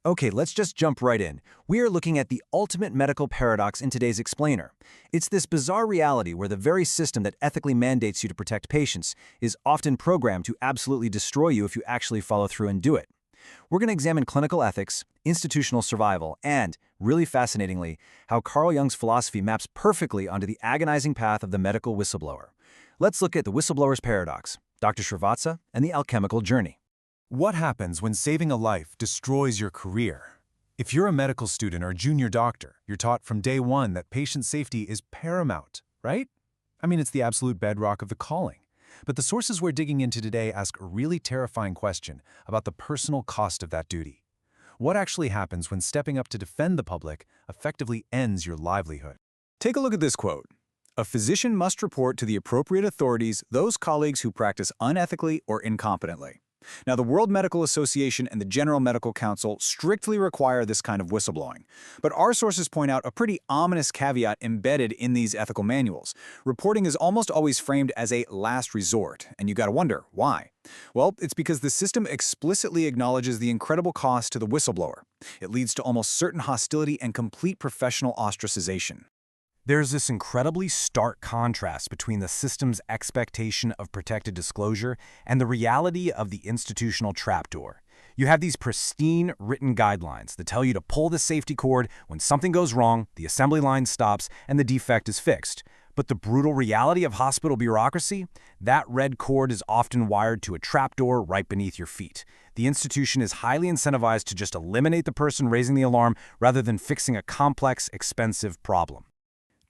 Okay, let's just jump right in. We are looking at the ultimate medical paradox in today's explainer. It's this bizarre reality where the very system that ethically mandates you to protect patients is often programmed to absolutely destroy you if you actually follow through and do it. We're going to examine clinical ethics, institutional survival, and, really fascinatingly, how Carl Jung's philosophy maps perfectly onto the agonizing path of the medical whistleblower. Let's look at the whistleblower's paradox, Dr. Srivatsa, and the alchemical journey. What happens when saving a life destroys your career? If you're a medical student or a junior doctor, you're taught from day one that patient safety is paramount, right? I mean, it's the absolute bedrock of the calling. But the sources we're digging into today ask a really terrifying question about the personal cost of that duty. What actually happens when stepping up to defend the public effectively ends your livelihood? Take a look at this quote. A physician must report to the appropriate authorities those colleagues who practice unethically or incompetently. Now, the World Medical Association and the General Medical Council strictly require this kind of whistleblowing. But our sources point out a pretty ominous caveat embedded in these ethical manuals. Reporting is almost always framed as a last resort, and you gotta wonder, why? Well, it's because the system explicitly acknowledges the incredible cost to the whistleblower. It leads to almost certain hostility and complete professional ostracization. There's this incredibly stark contrast between the system's expectation of protected disclosure and the reality of the institutional trapdoor. You have these pristine written guidelines that tell you to pull the safety cord when something goes wrong, the assembly line stops, and the defect is fixed. But the brutal reality of hospital bureaucracy? That red cord is often wired to a trapdoor right beneath your feet. The institution is highly incentivized to just eliminate the person raising the alarm rather than fixing a complex, expensive problem.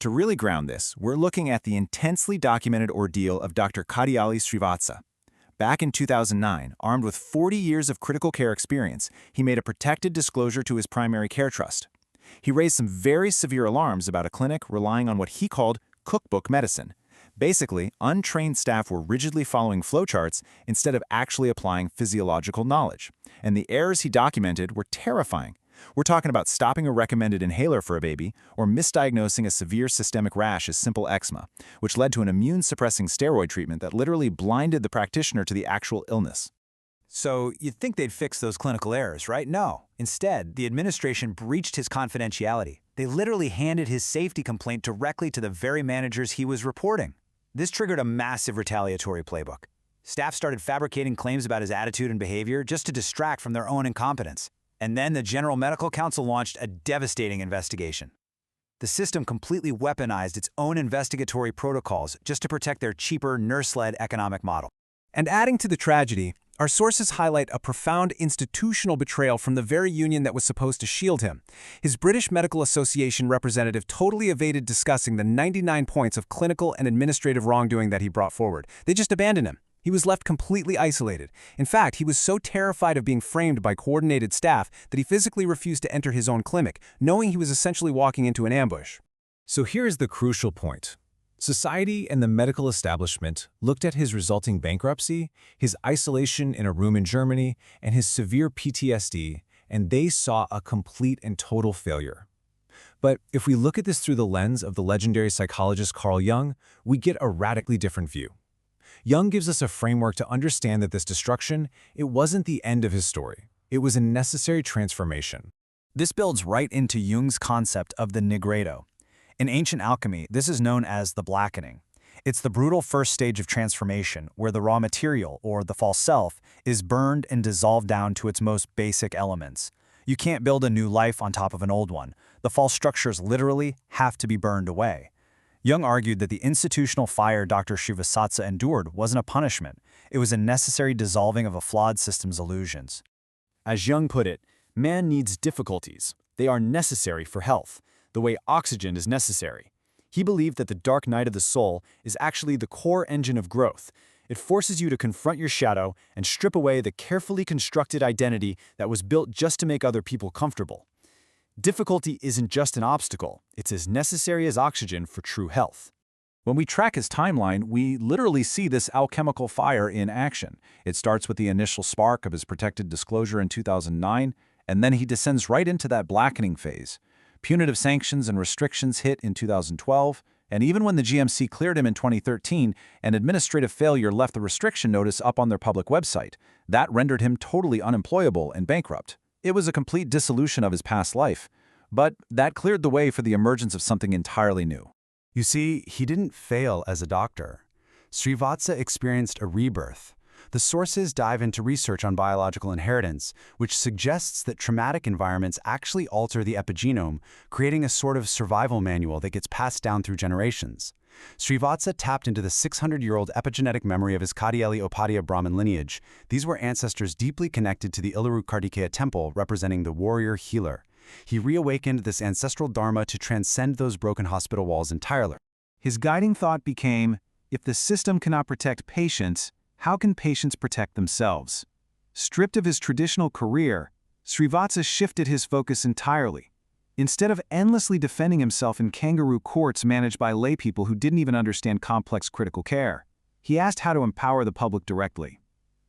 To really ground this, we're looking at the intensely documented ordeal of Dr. Kadiyali Srivatsa. Back in 2009, armed with 40 years of critical care experience, he made a protected disclosure to his primary care trust. He raised some very severe alarms about a clinic relying on what he called cookbook medicine. Basically, untrained staff were rigidly following flowcharts instead of actually applying physiological knowledge. And the errors he documented were terrifying. We're talking about stopping a recommended inhaler for a baby or misdiagnosing a severe systemic rash as simple eczema, which led to an immune-suppressing steroid treatment that literally blinded the practitioner to the actual illness. So you'd think they'd fix those clinical errors, right? No. Instead, the administration breached his confidentiality. They literally handed his safety complaint directly to the very managers he was reporting. This triggered a massive retaliatory playbook. Staff started fabricating claims about his attitude and behavior just to distract from their own incompetence. And then the General Medical Council launched a devastating investigation. The system completely weaponized its own investigatory protocols just to protect their cheaper, nurse-led economic model. And adding to the tragedy, our sources highlight a profound institutional betrayal from the very union that was supposed to shield him. His British Medical Association representative totally evaded discussing the 99 points of clinical and administrative wrongdoing that he brought forward. They just abandoned him. He was left completely isolated. In fact, he was so terrified of being framed by coordinated staff that he physically refused to enter his own clinic, knowing he was essentially walking into an ambush. So here's the crucial point. Society and the medical establishment looked at his resulting bankruptcy, his isolation in a room in Germany, and his severe PTSD, and they saw a complete and total failure. But if we look at this through the lens of the legendary psychologist Carl Jung, we get a radically different view. Jung gives us a framework to understand that this destruction, it wasn't the end of his story. It was a necessary transformation. This builds right into Jung's concept of the nigredo. In ancient alchemy, this is known as the blackening. It's the brutal first stage of transformation where the raw material, or the false self, is burned and dissolved down to its most basic elements. You can't build a new life on top of an old one. The false structures literally have to be burned away. Jung argued that the institutional fire Dr. Srivatsa endured wasn't a punishment. It was a necessary dissolving of a flawed system's illusions. As Jung put it, man needs difficulties. They are necessary for health, the way oxygen is necessary. He believed that the dark night of the soul is actually the core engine of growth. It forces you to confront your shadow and strip away the carefully constructed identity that was built just to make other people comfortable. Difficulty isn't just an obstacle, it's as necessary as oxygen for true health. When we track his timeline, we literally see this alchemical fire in action. It starts with the initial spark of his protected disclosure in 2009, and then he descends right into that blackening phase. Punitive sanctions and restrictions hit in 2012, and even when the GMC cleared him in 2013, an administrative failure left the restriction notice up on their public website. That rendered him totally unemployable and bankrupt. It was a complete dissolution of his past life, but that cleared the way for the emergence of something entirely new. You see, he didn't fail as a doctor. Srivatsa experienced a rebirth. The sources dive into research on biological inheritance, which suggests that traumatic environments actually alter the epigenome, creating a sort of survival manual that gets passed down through generations. Srivatsa tapped into the 600-year-old epigenetic memory of his Kadiyali Brahmin lineage. These were ancestors deeply connected to the Iluru Kartikeya temple, representing the warrior healer. He reawakened this ancestral dharma to transcend those broken hospital walls entirely. His guiding thought became, if the system cannot protect patients, how can patients protect themselves? Stripped of his traditional career, Srivatsa shifted his focus entirely. Instead of endlessly defending himself in kangaroo courts managed by laypeople who didn't even understand complex critical care, he asked how to empower the public directly.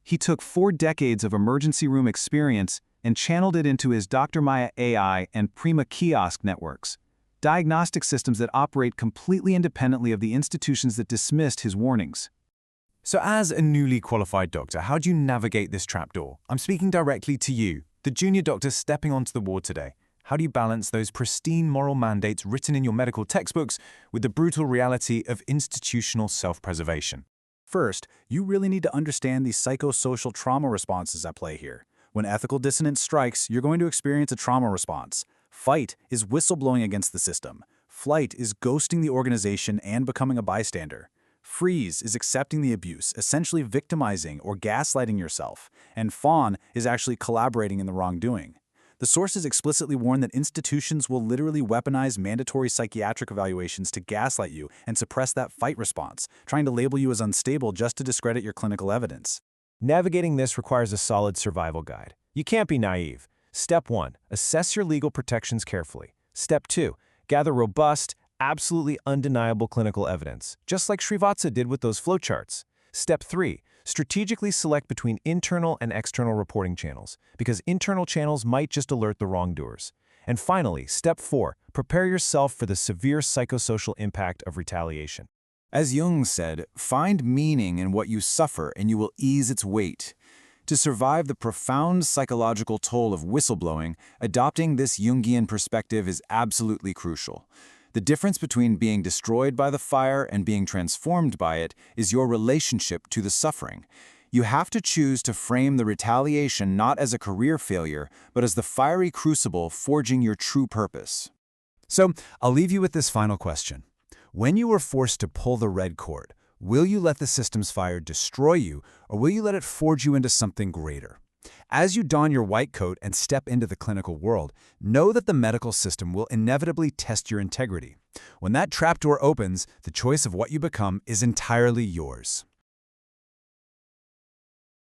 He took 4 decades of emergency room experience and channeled it into his Dr. Maya AI and Prima kiosk networks, diagnostic systems that operate completely independently of the institutions that dismissed his warnings. So as a newly qualified doctor, how do you navigate this trapdoor? I'm speaking directly to you, the junior doctor stepping onto the ward today. How do you balance those pristine moral mandates written in your medical textbooks with the brutal reality of institutional self-preservation? First, you really need to understand the psychosocial trauma responses at play here. When ethical dissonance strikes, you're going to experience a trauma response. Fight is whistleblowing against the system. Flight is ghosting the organization and becoming a bystander. Freeze is accepting the abuse, essentially victimizing or gaslighting yourself. And fawn is actually collaborating in the wrongdoing. The sources explicitly warn that institutions will literally weaponize mandatory psychiatric evaluations to gaslight you and suppress that fight response, trying to label you as unstable just to discredit your clinical evidence. Navigating this requires a solid survival guide. You can't be naive. Step 1, assess your legal protections carefully. Step 2, gather robust, absolutely undeniable clinical evidence, just like Srivatsa did with those flowcharts. Step 3, strategically select between internal and external reporting channels, because internal channels might just alert the wrongdoers. And finally, Step 4, prepare yourself for the severe psychosocial impact of retaliation. As Jung said, find meaning in what you suffer and you will ease its weight. To survive the profound psychological toll of whistleblowing, adopting this Jungian perspective is absolutely crucial. The difference between being destroyed by the fire and being transformed by it is your relationship to the suffering. You have to choose to frame the retaliation not as a career failure, but as the fiery crucible forging your true purpose. So, I'll leave you with this final question. When you are forced to pull the red cord, will you let the system's fire destroy you, or will you let it forge you into something greater? As you don your white coat and step into the clinical world, know that the medical system will inevitably test your integrity. When that trapdoor opens, the choice of what you become is entirely yours.